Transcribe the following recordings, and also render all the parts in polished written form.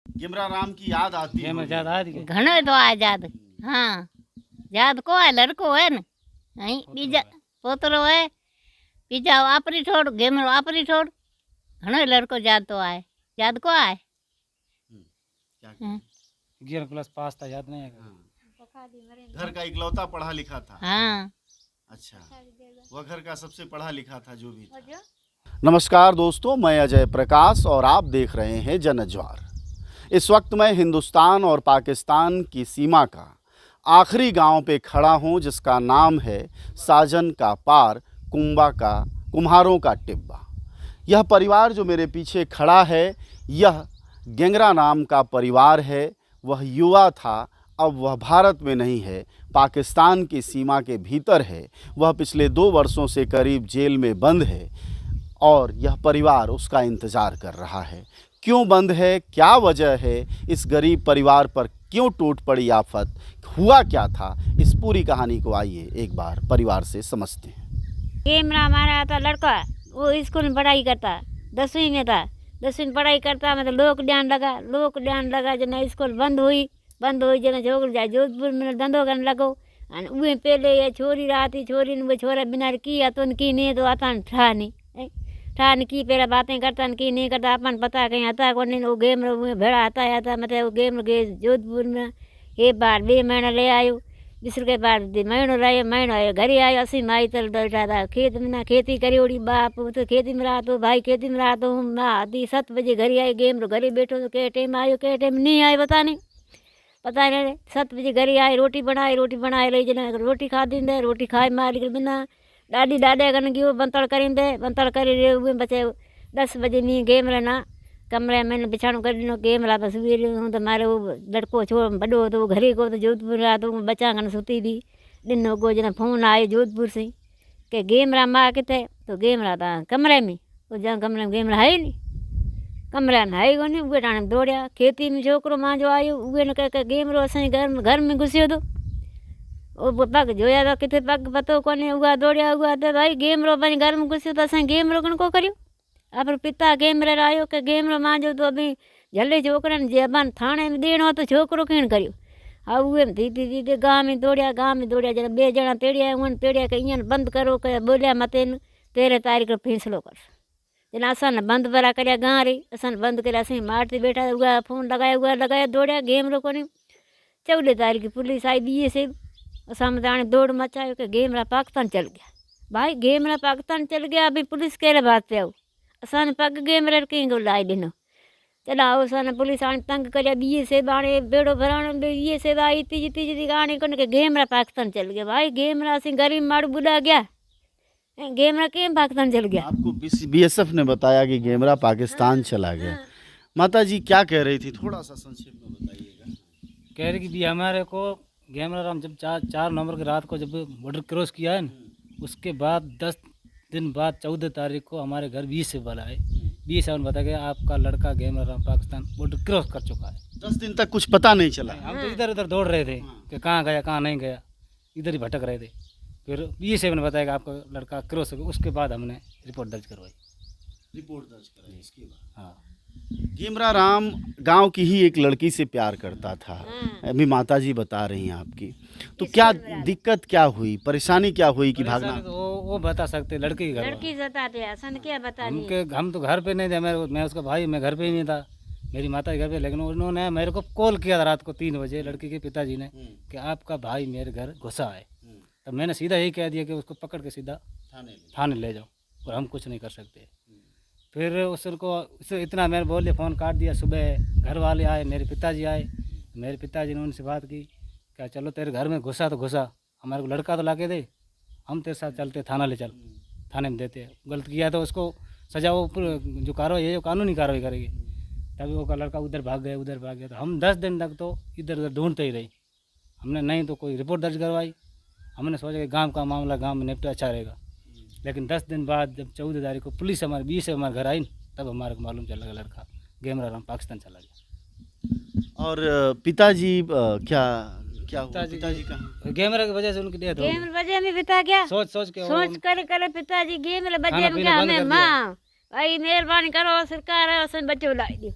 गेमरा राम की याद आती है? याद आती है घणो तो आ याद। हाँ याद को है, लड़को है न नहीं बीजा पोतरो है बीजा आपरी छोड़ गेमरो आपरी छोड़ घणो लड़को याद तो आए। याद को आए? क्या कहते हैं? 11 क्लास पास था, याद नहीं है। घर का इकलौता पढ़ा लिखा था। हाँ अच्छा, वह घर का सबसे पढ़ा लिखा था जो भी था। नमस्कार दोस्तों, मैं अजय प्रकाश और आप देख रहे हैं जनज्वार। इस वक्त मैं हिंदुस्तान और पाकिस्तान की सीमा का आखिरी गांव पे खड़ा हूं, जिसका नाम है साजन का पार, कुम्हारों का टिब्बा। यह परिवार जो मेरे पीछे खड़ा है, यह गेंगरा नाम का परिवार है। वह युवा था, अब वह भारत में नहीं है, पाकिस्तान की सीमा के भीतर है। वह पिछले 2 वर्षों से करीब जेल में बंद है और यह परिवार उसका इंतज़ार कर रहा है। क्यों बंद है, क्या वजह है, इस गरीब परिवार पर क्यों टूट पड़ी आफत, हुआ क्या था, इस पूरी कहानी को आइए एक बार परिवार से समझते हैं। गेमरा हमारा था लड़का, वो स्कूल में पढ़ाई करता, 10वीं में था। 10वीं में पढ़ाई करता, मतलब लॉकडाउन लगा जना स्कूल बंद हुई जना छोकिरो जाए जोधपुर में धंधो करने लगो। उहे पहले ये छोरी राती छोरी ने छोरा बिना की अतन की नहीं तो अतन ठान की पहला बातें करता की नहीं करता अपन पता कहीं आता को नहीं। वो गेम भेड़ा आता मतलब वो गेम गए जोधपुर में एक बार 2 महीना ले आयो, बिसर के बाद महीनों रहे, महीनों आयो घरे आयो। असी माई तल बैठा था खेत में ना, खेती करी ओड़ी बाप तो खेती में रहा तो भाई खेती में रहा तो माँ आधी 7 बजे घरे आई। गेम घरे बैठो तो के टाइम आयो के टाइम नहीं आयो पता नहीं 7 बजे घरे आए, रोटी बनाए रही जना रोटी खा दींदे, रोटी खाए मार बिना ॾाॾी ॾाॾे कन गयो बंतड़ करी रे उहे बचे 10 बजे नी गेम रहना कमरे में बिछाणो कर दिनो। गेम रहा तो सुबह हूँ तो मारे वो लड़को छो बड़ो तो घरे को तो जोधपुर रहा तो बच्चा कन सुती थी। दिन गो जना फोन आए जोधपुर से के गेम रहा माँ किथे, तो गेम रहा था कमरे में। तो जहाँ कमरे में गेम रहा है नहीं, कमरा में है कोन्हे। उहे टाणे दौड़िया खेती में छोकिरो मां जो आयो उहे न के गेम रो असांजे घर में घुसियो तो वो पग जोया तो किथे पग पतो कोन्हे। उहा दौड़िया उहा तो भाई गेम रो पंहिंजे घर में घुसियो तो असां गेम रो को करियो। आप पिता गेम रे आयो के गेम रो मां जो तो अभी झले छोकरन जे अपन थाणे में देणो तो छोकरो केण करियो। हा उहे धीरे गांव में दौड़िया जना 2 जना तेड़िया उन तेड़िया के ईअं बंद करो के बोलिया मते 13 तारीख फैसलो कर जना असां बंद भरा कर गाँव रे असां बंद कर असीं मारते बैठा उहा फोन लगाया दौड़िया गेम रो कोन्हे। 14 तारीख पुलिस आई बीए से असां में हाणे दौड़ मचायो कि गेम रा पाकिस्तान चल गया। भाई गेम रा पाकिस्तान चल गया, अभी पुलिस कहिड़े बात पे आओ असां पग गेम रे कंहिं को लाए ॾिनो। चला असां पुलिस हाणे तंग करिया बीए से हाणे बेड़ो भराणो बीए से आई तीजी हाणे कोन के गेम रा पाकिस्तान चल गया। भाई गेम रा असीं गरीब माण्हू बुढ़ा गया, गेम रा कें पाकिस्तान चल गया। आपको बीएसएफ ने बताया कि गेमरा पाकिस्तान चला गया। माता जी क्या कह रही थी, थोड़ा सा संक्षेप में बताइएगा। कह रही कि हमारे को गेमरा राम जब 4 नवंबर की रात को जब बॉर्डर क्रॉस किया है न, उसके बाद 10 दिन बाद 14 तारीख को हमारे घर 20 से वाला है 20 से बता गया आपका लड़का गेमरा राम पाकिस्तान बॉर्डर क्रॉस कर चुका है। 10 दिन तक कुछ पता नहीं चला। हम तो इधर उधर दौड़ रहे थे कि कहाँ गया कहाँ नहीं गया, इधर ही भटक रहे थे। फिर 20 से बताया कि आपका लड़का क्रॉस हो गया। उसके बाद हमने रिपोर्ट दर्ज कराई इसके बाद। हाँ, गेमरा राम गांव की ही एक लड़की से प्यार करता था, अभी माता जी बता रही हैं आपकी। तो क्या दिक्कत क्या हुई, परेशानी क्या हुई कि भागना? तो वो बता सकते लड़के के घर लड़की बताते असन क्या बता हम तो घर पे नहीं थे। मैं उसका भाई, मैं घर पे ही नहीं था, मेरी माता के घर पे। लेकिन उन्होंने मेरे को कॉल किया रात को 3 बजे लड़की के पिताजी ने कि आपका भाई मेरे घर घुसा है। तब मैंने सीधा यही कह दिया कि उसको पकड़ के सीधा थाने ले जाओ और हम कुछ नहीं कर सकते। फिर उससे इतना मैंने बोल दिया, फ़ोन काट दिया। सुबह घर वाले आए, मेरे पिताजी आए, मेरे पिताजी ने उनसे बात की क्या चलो तेरे घर में घुसा तो घुसा, हमारे को लड़का तो ला के दे, हम तेरे साथ चलते थाना ले चल, थाने में देते। गलत किया तो उसको सजा वो जो कार्रवाई है, जो कानूनी कार्रवाई करेगी। तभी वो लड़का उधर भाग गया। तो हम 10 दिन तक तो इधर उधर ढूंढते ही रहे। हमने नहीं तो कोई रिपोर्ट दर्ज करवाई। हमने सोचा कि गांव का मामला गांव में निपटा अच्छा रहेगा। लेकिन 10 दिन बाद जब 14 तारीख को पुलिस हमारे 20 से हमारे घर आई, तब हमारे को मालूम चला लड़का गेमरा राम पाकिस्तान चला गया। और पिताजी क्या हुआ? पिताजी कहाँ? गेमरा की वजह से उनकी डेथ हो गई। गेम वजह में पिता क्या सोच कर पिताजी गेम वजह में क्या हमें माँ भाई मेहरबानी करो सरकार है उसे बच्चों लाई दियो।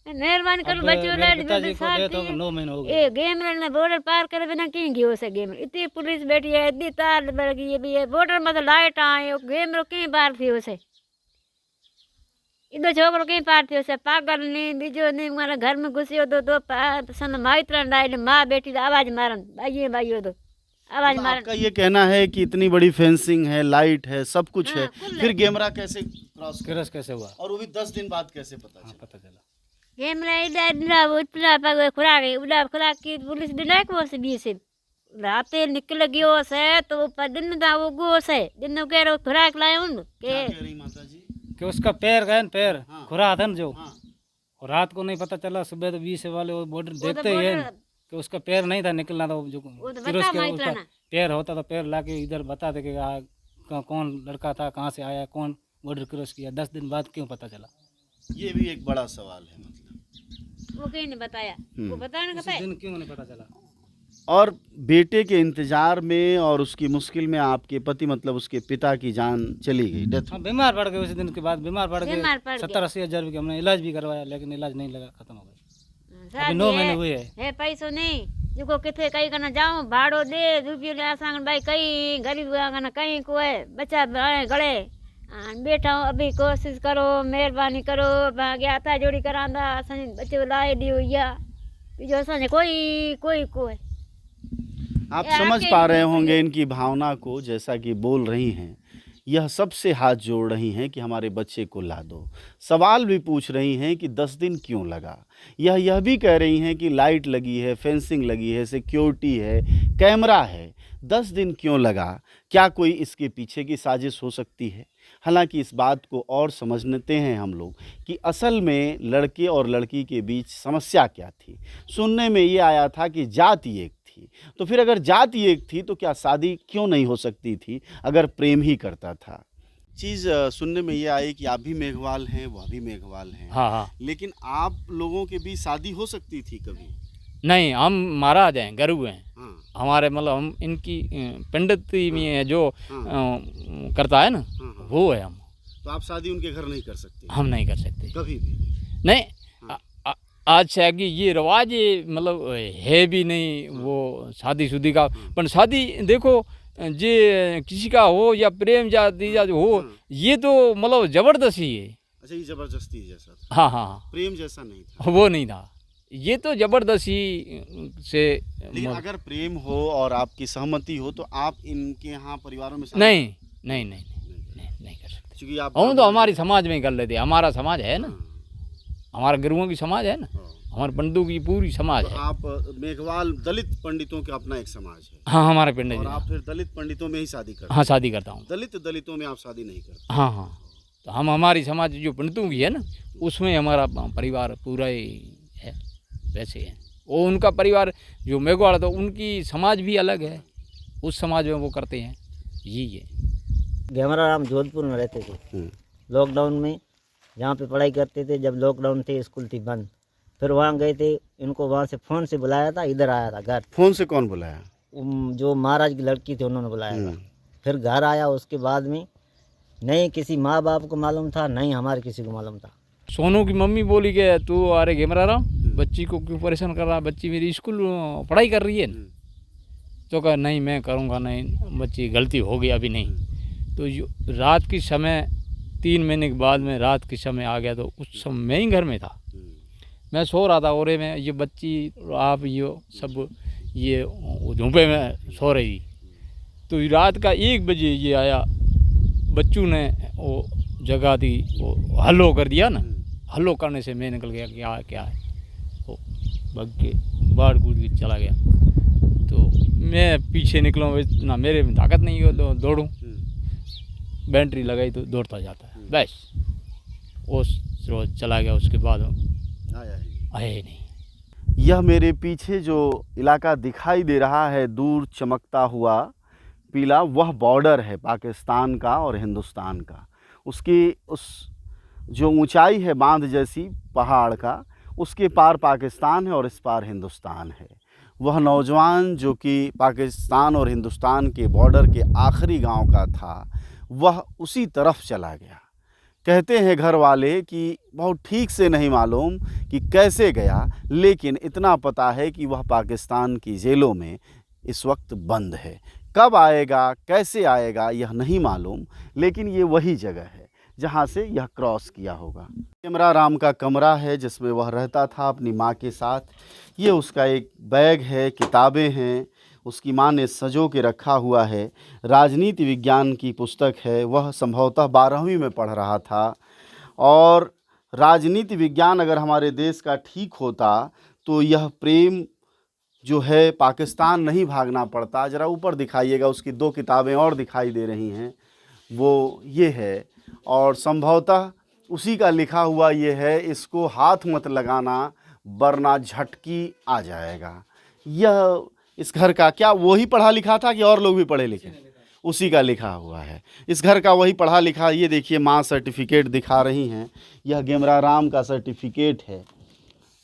मेहरबानी करो अब बच्चों मेरे लाइट पिताजी बिल को डेथ हो गई, 9 महीने हो गए। ये गेम ने बॉर्डर पार करे बिना कहीं गयो से गेम इतनी पुलिस बैठी है इतनी तार बढ़ गई है भी है बॉर्डर में तो लाइट आए गेम रो कहीं पार थी उसे इधर छोकरो कहीं पार थी उसे पागल नहीं बीजो नहीं मारा घर में घुसियो तो सन माई तरह डाल माँ बेटी तो आवाज मारन भाइयों तो आवाज मारन। आपका ये कहना है कि इतनी बड़ी फेंसिंग है, लाइट है, सब कुछ है, कुल फिर कैमरा कैसे क्रॉस कर, क्रॉस कैसे हुआ? और वो भी 10 दिन बाद कैसे पता हाँ, चला? पता चला। गेम रे इधर वो इतना पग खुरा गई उड़ा खुरा की पुलिस दिलाए को से बी से राते निकल गयो से तो पर दिन दा वो गो से दिन के रो खुराक लाए उन के क्या कह रही माता जी? कि उसका पैर गए न, पैर हाँ। खुरा था न जो, हाँ, और रात को नहीं पता चला, सुबह तो 20 वाले वो बॉर्डर देखते ही है कि उसका पैर नहीं था निकलना था, जो तो फिर बता उसके माई उसका तरह पैर होता तो पैर लाके इधर बता दे कि कौन लड़का था, कहाँ से आया, कौन बॉर्डर क्रॉस किया। 10 दिन बाद क्यों पता चला? ये भी एक बड़ा सवाल है मतलब। वो कहीं ने बताया वो बताने का उसी दिन क्यों नहीं पता चला? और बेटे के इंतजार में और उसकी मुश्किल में आपके पति मतलब उसके पिता की जान चली गई, डेथ। हाँ, बीमार पड़ गए, उसी दिन के बाद बीमार पड़ गए। बीमार पड़ गए। 70-80 हज़ार रुपये हमने इलाज भी करवाया, लेकिन इलाज नहीं लगा, खत्म हो गया। अभी शादी 9 महीने हुए है। है पैसो नहीं जो किथे कहीं करना जाऊं भाड़ो दे रुपये ले आसान भाई कहीं गरीब ना कहीं को है बच्चा गले बैठा हूँ अभी कोशिश करो मेहरबानी करो गया था जोड़ी करांदा असांजे बच्चे लाए दी हुई है जो असांजे कोई कोई को है। आप ये समझ आके पा रहे होंगे इनकी भावना को, जैसा कि बोल रही हैं, यह सबसे हाथ जोड़ रही हैं कि हमारे बच्चे को ला दो। सवाल भी पूछ रही हैं कि 10 दिन क्यों लगा। यह भी कह रही हैं कि लाइट लगी है, फेंसिंग लगी है, सिक्योरिटी है, कैमरा है, 10 दिन क्यों लगा? क्या कोई इसके पीछे की साजिश हो सकती है? हालांकि इस बात को और समझते हैं हम लोग कि असल में लड़के और लड़की के बीच समस्या क्या थी। सुनने में ये आया था कि जाति एक थी, तो फिर अगर जाति एक थी तो क्या शादी क्यों नहीं हो सकती थी अगर प्रेम ही करता था? चीज़ सुनने में ये आई कि आप भी मेघवाल हैं, वह भी मेघवाल हैं। हाँ हाँ। लेकिन आप लोगों के बीच शादी हो सकती थी कभी? नहीं, हम महाराज हैं, गुरु हैं हाँ, हमारे, मतलब हम इनकी पंडिती में जो हाँ, करता है ना, हाँ, हाँ। वो है हम। तो आप शादी उनके घर नहीं कर सकते हम नहीं कर सकते कभी भी? नहीं। हाँ। आज से आगे ये रिवाज ये मतलब है भी नहीं वो शादी का। पर शादी देखो जे किसी का हो या प्रेम जाति या जो हो, हाँ। ये तो मतलब जबरदस्ती है। अच्छा, ये जबरदस्ती जैसा था, हाँ हाँ हाँ, प्रेम जैसा नहीं था। वो नहीं था, ये तो जबरदस्ती से लेकिन अगर प्रेम हो और आपकी सहमति हो तो आप इनके यहाँ परिवारों में शादी नहीं नहीं नहीं नहीं नहीं कर सकते। क्योंकि आप हम तो हमारी समाज में ही कर लेते, हमारा समाज है ना, हाँ, हमारा गुरुओं की समाज है ना, हाँ। हमारे पंडितों की पूरी समाज तो है। आप मेघवाल दलित पंडितों का अपना एक समाज है हाँ, हमारे पंडित और जी। आप फिर दलित पंडितों में ही शादी करते हाँ, शादी करता हूँ। हैं। दलितों में आप शादी नहीं करते। हाँ हाँ, तो हम हमारी समाज जो पंडितों की है ना, उसमें हमारा परिवार पूरा ही है, वैसे है। वो उनका परिवार जो मेघवाल तो उनकी समाज भी अलग है, उस समाज में वो करते हैं, यही है। घेमरा राम जोधपुर में रहते थे। लॉकडाउन में जहाँ पे पढ़ाई करते थे, जब लॉकडाउन थे स्कूल थी बंद, फिर वहाँ गए थे, इनको वहाँ से फ़ोन से बुलाया था, इधर आया था घर। फोन से कौन बुलाया? जो महाराज की लड़की थी उन्होंने बुलाया था। फिर घर आया, उसके बाद में नहीं किसी माँ बाप को मालूम था, नहीं हमारे किसी को मालूम था। सोनू की मम्मी बोली कि तू अरे घेमरा राम बच्ची को क्यों परेशान कर रहा है, बच्ची मेरी स्कूल पढ़ाई कर रही है ना। तो कहा नहीं मैं करूँगा नहीं, बच्ची गलती हो गई अभी नहीं। तो रात के समय 3 महीने के बाद में रात के समय आ गया, तो उस समय मैं ही घर में था, मैं सो रहा था ओरे में, ये बच्ची आप ये सब ये झोंपे में सो रही। तो रात का 1 बजे ये आया, बच्चों ने वो जगह दी, वो हल्लो कर दिया ना, हल्लो करने से मैं निकल गया क्या क्या है, वो भाग के बाढ़ कूद के चला गया। तो मैं पीछे निकला, इतना मेरे में ताकत नहीं हो तो दौड़ूँ, बैटरी लगाई तो दौड़ता जाता है, बस वो रोज चला गया। उसके बाद आया ही नहीं। यह मेरे पीछे जो इलाका दिखाई दे रहा है दूर चमकता हुआ पीला, वह बॉर्डर है पाकिस्तान का और हिंदुस्तान का। उसकी उस जो ऊंचाई है बांध जैसी पहाड़ का, उसके पार पाकिस्तान है और इस पार हिंदुस्तान है। वह नौजवान जो कि पाकिस्तान और हिंदुस्तान के बॉर्डर के आखिरी गांव का था, वह उसी तरफ चला गया कहते हैं घर वाले कि बहुत ठीक से नहीं मालूम कि कैसे गया, लेकिन इतना पता है कि वह पाकिस्तान की जेलों में इस वक्त बंद है। कब आएगा, कैसे आएगा, यह नहीं मालूम, लेकिन ये वही जगह है जहाँ से यह क्रॉस किया होगा। कैमरा राम का कमरा है जिसमें वह रहता था अपनी माँ के साथ। ये उसका एक बैग है, किताबें हैं, उसकी माँ ने सजो के रखा हुआ है। राजनीति विज्ञान की पुस्तक है, वह संभवतः 12वीं में पढ़ रहा था। और राजनीति विज्ञान अगर हमारे देश का ठीक होता तो यह प्रेम जो है पाकिस्तान नहीं भागना पड़ता। ज़रा ऊपर दिखाइएगा, उसकी 2 किताबें और दिखाई दे रही हैं, वो ये है और संभवतः उसी का लिखा हुआ ये है, इसको हाथ मत लगाना वरना झटकी आ जाएगा। यह इस घर का क्या वही पढ़ा लिखा था कि और लोग भी पढ़े लिखे? उसी का लिखा हुआ है। इस घर का वही पढ़ा लिखा। ये देखिए माँ सर्टिफिकेट दिखा रही हैं, यह गेमरा राम का सर्टिफिकेट है।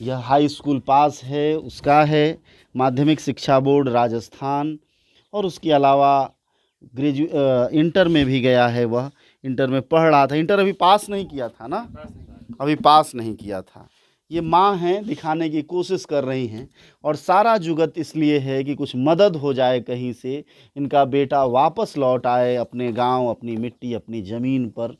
यह हाई स्कूल पास है, उसका है, माध्यमिक शिक्षा बोर्ड राजस्थान, और उसके अलावा इंटर में भी गया है। वह इंटर में पढ़ रहा था। इंटर अभी पास नहीं किया था ना, अभी पास नहीं किया था। ये माँ हैं, दिखाने की कोशिश कर रही हैं, और सारा जुगत इसलिए है कि कुछ मदद हो जाए कहीं से, इनका बेटा वापस लौट आए अपने गांव, अपनी मिट्टी, अपनी ज़मीन पर।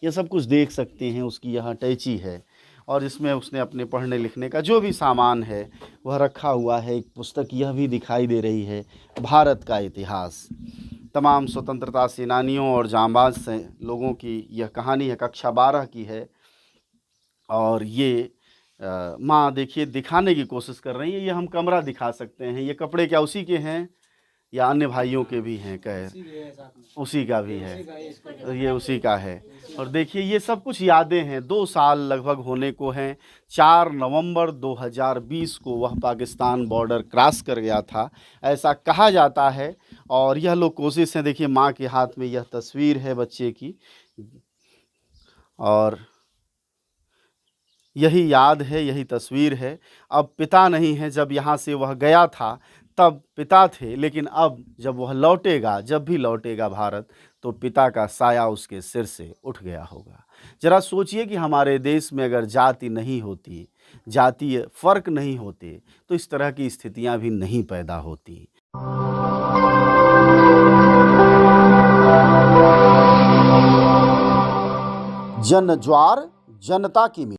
ये सब कुछ देख सकते हैं। उसकी यहाँ टैची है और इसमें उसने अपने पढ़ने लिखने का जो भी सामान है वह रखा हुआ है। एक पुस्तक यह भी दिखाई दे रही है, भारत का इतिहास। तमाम स्वतंत्रता सेनानियों और जांबाज से लोगों की यह कहानी है, कक्षा 12 की है। और ये माँ देखिए दिखाने की कोशिश कर रही है। ये हम कमरा दिखा सकते हैं। ये कपड़े क्या उसी के हैं या अन्य भाइयों के भी हैं? उसी का भी है, ये उसी का है। और देखिए ये सब कुछ यादें हैं। 2 साल लगभग होने को हैं। 4 नवंबर 2020 को वह पाकिस्तान बॉर्डर क्रॉस कर गया था, ऐसा कहा जाता है। और यह लोग कोशिश है, देखिए माँ के हाथ में यह तस्वीर है बच्चे की, और यही याद है, यही तस्वीर है। अब पिता नहीं है, जब यहाँ से वह गया था तब पिता थे, लेकिन अब जब वह लौटेगा, जब भी लौटेगा भारत, तो पिता का साया उसके सिर से उठ गया होगा। ज़रा सोचिए कि हमारे देश में अगर जाति नहीं होती, जातीय फ़र्क नहीं होते, तो इस तरह की स्थितियां भी नहीं पैदा होती। जन ज्वार, जनता की